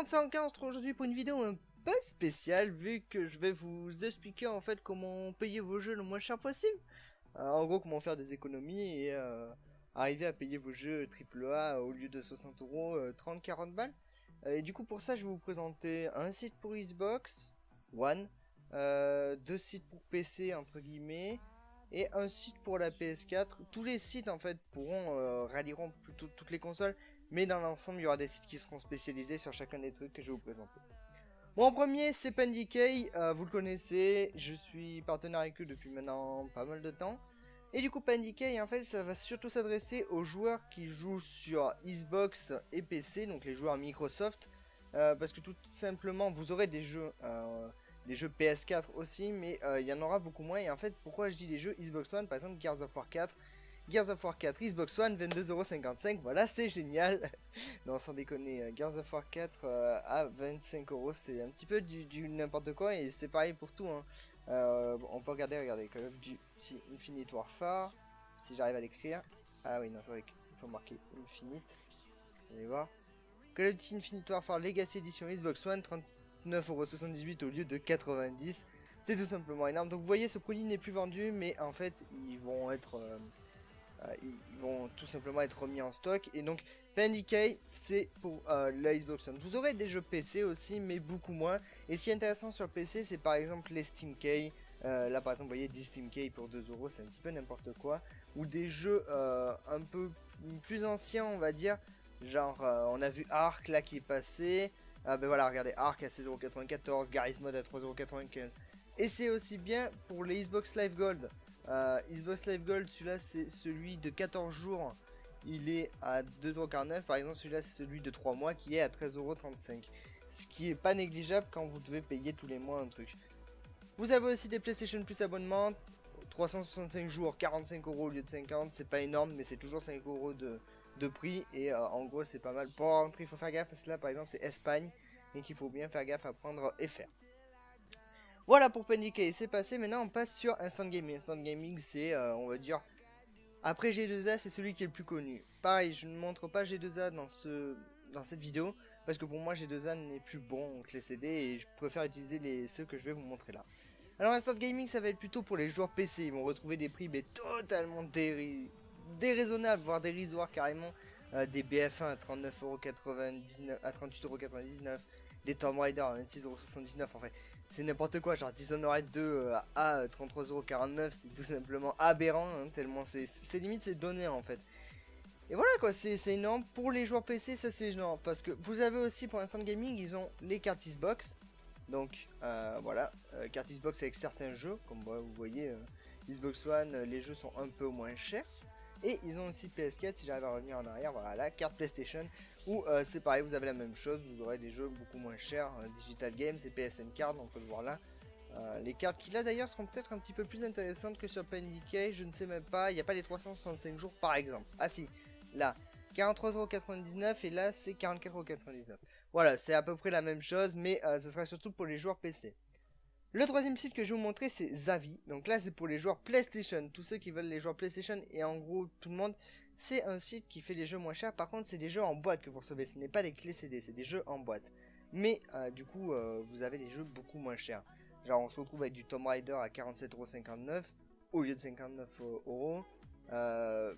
monde, c'est Anka, on se retrouve aujourd'hui pour une vidéo un peu spéciale vu que je vais vous expliquer en fait comment payer vos jeux le moins cher possible. En gros, comment faire des économies et arriver à payer vos jeux AAA au lieu de 60 euros, 30-40 balles. Et du coup, pour ça, je vais vous présenter un site pour Xbox One, deux sites pour PC entre guillemets, et un site pour la PS4. Tous les sites en fait rallieront plutôt toutes les consoles, mais dans l'ensemble, il y aura des sites qui seront spécialisés sur chacun des trucs que je vais vous présenter. Bon, en premier, c'est PanDK, vous le connaissez, je suis partenaire avec eux depuis maintenant pas mal de temps. Et du coup, PanDK, en fait, ça va surtout s'adresser aux joueurs qui jouent sur Xbox et PC, donc les joueurs Microsoft, parce que tout simplement, vous aurez des jeux PS4 aussi, mais il y en aura beaucoup moins. Et en fait, pourquoi je dis les jeux Xbox One, par exemple Gears of War 4, Xbox One, 22,55€, voilà, c'est génial. Non, sans déconner, Gears of War 4 à 25€, c'est un petit peu du n'importe quoi, et c'est pareil pour tout, hein. On peut regardez, Call of Duty Infinite Warfare, si j'arrive à l'écrire. Ah oui, non, c'est vrai qu'il faut marquer Infinite. Vous allez voir. Call of Duty Infinite Warfare Legacy Edition Xbox One, 39,78€ au lieu de 90. C'est tout simplement énorme. Donc vous voyez, ce produit n'est plus vendu, mais en fait, ils vont tout simplement être remis en stock. Et donc PanDK, c'est pour la Xbox One. Vous aurez des jeux PC aussi, mais beaucoup moins. Et ce qui est intéressant sur PC, c'est par exemple les Steam Key. Là par exemple, vous voyez 10 Steam Key pour 2€, c'est un petit peu n'importe quoi. Ou des jeux un peu plus anciens, on va dire. Genre, on a vu Ark là qui est passé. Ben voilà, regardez, Ark à 16,94€, Garry's Mod à 3,95€. Et c'est aussi bien pour les Xbox Live Gold. Xbox Live Gold, celui-là c'est celui de 14 jours, il est à 2,49€. Par exemple, celui-là c'est celui de 3 mois qui est à 13,35€. Ce qui est pas négligeable quand vous devez payer tous les mois un truc. Vous avez aussi des PlayStation Plus abonnements, 365 jours, 45€ au lieu de 50. C'est pas énorme, mais c'est toujours 5€ de prix. Et en gros, c'est pas mal. Pour rentrer, il faut faire gaffe parce que là, par exemple, c'est Espagne. Et qu'il faut bien faire gaffe à prendre et faire. Voilà pour PanDK, c'est passé. Maintenant, on passe sur Instant Gaming. Instant Gaming, c'est, on va dire, après G2A, c'est celui qui est le plus connu. Pareil, je ne montre pas G2A dans cette vidéo, parce que pour moi, G2A n'est plus bon que les CD, et je préfère utiliser ceux que je vais vous montrer là. Alors, Instant Gaming, ça va être plutôt pour les joueurs PC. Ils vont retrouver des prix mais totalement déraisonnables, voire dérisoires carrément. Des BF1 à 39,99€, à 38,99€, des Tomb Raider à 26,79€, en fait. C'est n'importe quoi, genre Dishonored 2 à 33,49€, c'est tout simplement aberrant, hein, tellement c'est limite c'est donné en fait. Et voilà quoi, c'est énorme. Pour les joueurs PC, ça c'est énorme, parce que vous avez aussi pour Instant Gaming, ils ont les cartes Xbox. Donc voilà, cartes Xbox avec certains jeux, comme vous voyez, Xbox One, les jeux sont un peu moins chers. Et ils ont aussi PS4, si j'arrive à revenir en arrière, voilà, la carte PlayStation, où c'est pareil, vous avez la même chose, vous aurez des jeux beaucoup moins chers, Digital Games et PSN Card, on peut le voir là. Les cartes qui là d'ailleurs seront peut-être un petit peu plus intéressantes que sur PanDK, je ne sais même pas, il n'y a pas les 365 jours par exemple. Ah si, là, 43,99€ et là c'est 44,99€. Voilà, c'est à peu près la même chose, mais ce sera surtout pour les joueurs PC. Le troisième site que je vais vous montrer, c'est Zavvi. Donc là, c'est pour les joueurs PlayStation. Tous ceux qui veulent les joueurs PlayStation et en gros tout le monde. C'est un site qui fait les jeux moins chers. Par contre, c'est des jeux en boîte que vous recevez. Ce n'est pas des clés CD, c'est des jeux en boîte. Mais du coup, vous avez les jeux beaucoup moins chers. Genre, on se retrouve avec du Tomb Raider à 47,59€ au lieu de 59€.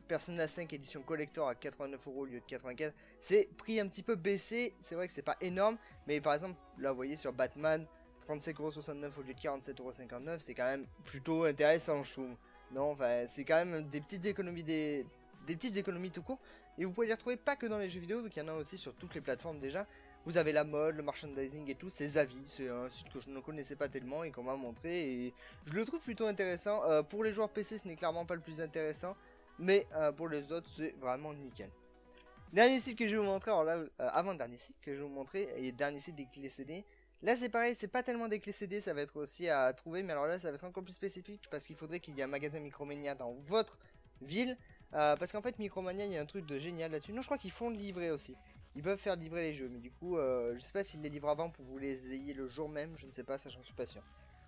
Persona 5 édition collector à 89€ au lieu de 84€. C'est prix un petit peu baissé. C'est vrai que c'est pas énorme. Mais par exemple, là, vous voyez sur Batman. 35,69€ au lieu de 47,59€, c'est quand même plutôt intéressant, je trouve. Non, enfin, c'est quand même des petites économies, des petites économies tout court. Et vous pouvez les retrouver pas que dans les jeux vidéo, vu qu'il y en a aussi sur toutes les plateformes déjà. Vous avez la mode, le merchandising et tout, c'est Zavvi. C'est un site que je ne connaissais pas tellement et qu'on m'a montré. Et je le trouve plutôt intéressant. Pour les joueurs PC, ce n'est clairement pas le plus intéressant. Mais pour les autres, c'est vraiment nickel. Dernier site que je vais vous montrer, alors là, avant-dernier site que je vais vous montrer, et dernier site des clés CD. Là c'est pareil, c'est pas tellement des clés CD, ça va être aussi à trouver, mais alors là ça va être encore plus spécifique parce qu'il faudrait qu'il y ait un magasin Micromania dans votre ville. Parce qu'en fait Micromania, il y a un truc de génial là-dessus. Non, je crois qu'ils font le livrer aussi. Ils peuvent faire livrer les jeux, mais du coup, je sais pas s'ils les livrent avant pour vous les ayez le jour même, je ne sais pas, ça j'en suis pas sûr.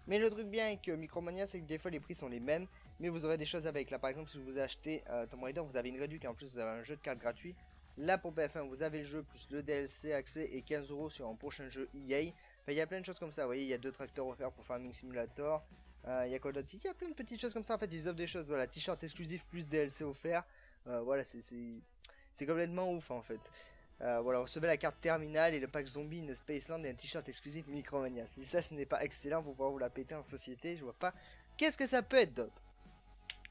Mais le truc bien avec Micromania, c'est que des fois les prix sont les mêmes, mais vous aurez des choses avec. Là par exemple, si vous achetez Tomb Raider, vous avez une réduction et en plus vous avez un jeu de cartes gratuit. Là pour PF1 vous avez le jeu plus le DLC accès et 15 € sur un prochain jeu EA. Enfin, il y a plein de choses comme ça, vous voyez, il y a 2 tracteurs offerts pour Farming Simulator. Il y a quoi d'autre? Il y a plein de petites choses comme ça, en fait ils offrent des choses, voilà, t-shirt exclusif plus DLC offert. Voilà, c'est complètement ouf en fait. Voilà, recevez la carte terminale et le pack zombie, une Spaceland et un t-shirt exclusif Micromania. Si ça ce n'est pas excellent pour pouvoir vous la péter en société, je vois pas qu'est-ce que ça peut être d'autre.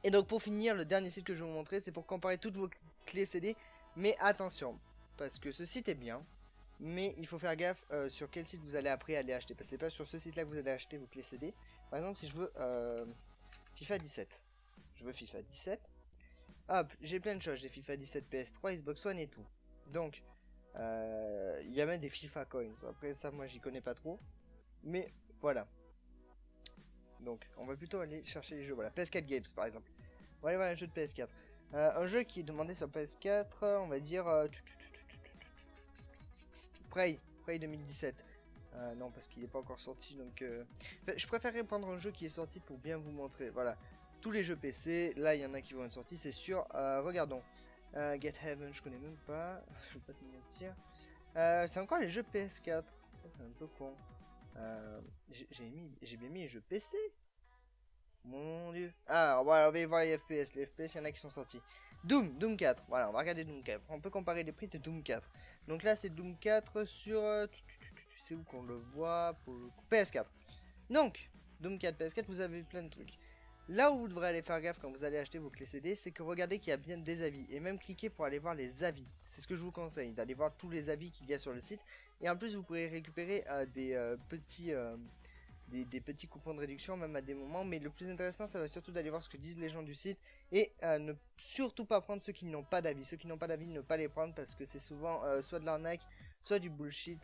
Et donc pour finir, le dernier site que je vais vous montrer, c'est pour comparer toutes vos clés CD. Mais attention, parce que ce site est bien, mais il faut faire gaffe sur quel site vous allez après aller acheter. Parce que c'est pas sur ce site là que vous allez acheter vos clés CD. Par exemple, si je veux FIFA 17, je veux FIFA 17. Hop, j'ai plein de choses, j'ai FIFA 17 PS3, Xbox One et tout. Donc, il y a même des FIFA Coins. Après ça, moi j'y connais pas trop. Mais voilà. Donc, on va plutôt aller chercher les jeux. Voilà, PS4 Games par exemple. On va aller voir un jeu de PS4. Un jeu qui est demandé sur PS4, on va dire Prey 2017. Non, parce qu'il n'est pas encore sorti, donc je préférerais prendre un jeu qui est sorti pour bien vous montrer. Voilà, tous les jeux PC, là il y en a qui vont être sortis, c'est sûr. Regardons, Get Heaven, je connais même pas, je vais pas te mentir. C'est encore les jeux PS4, ça c'est un peu con. J'ai bien mis les jeux PC. Mon dieu. Ah, voilà, on va voir les FPS. Les FPS, il y en a qui sont sortis. Doom 4. Voilà, on va regarder Doom 4. On peut comparer les prix de Doom 4. Donc là, c'est Doom 4 sur... c'est où qu'on le voit pour le coup, PS4. Donc, Doom 4, PS4, vous avez plein de trucs. Là où vous devrez aller faire gaffe quand vous allez acheter vos clés CD, c'est que regardez qu'il y a bien des avis. Et même cliquez pour aller voir les avis. C'est ce que je vous conseille, d'aller voir tous les avis qu'il y a sur le site. Et en plus, vous pourrez récupérer des petits coupons de réduction même à des moments, mais le plus intéressant ça va surtout d'aller voir ce que disent les gens du site et ne surtout pas prendre ceux qui n'ont pas d'avis. Ceux qui n'ont pas d'avis, ne pas les prendre parce que c'est souvent soit de l'arnaque, soit du bullshit,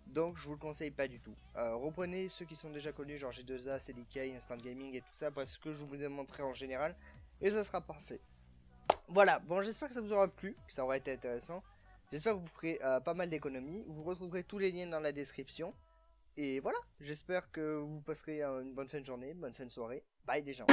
donc je vous le conseille pas du tout. Reprenez ceux qui sont déjà connus, genre G2A, CDK, Instant Gaming et tout ça, parce que je vous ai montré en général, et ça sera parfait. Voilà, bon j'espère que ça vous aura plu, que ça aura été intéressant, j'espère que vous ferez pas mal d'économies, vous retrouverez tous les liens dans la description. Et voilà, j'espère que vous passerez une bonne fin de journée, bonne fin de soirée. Bye les gens.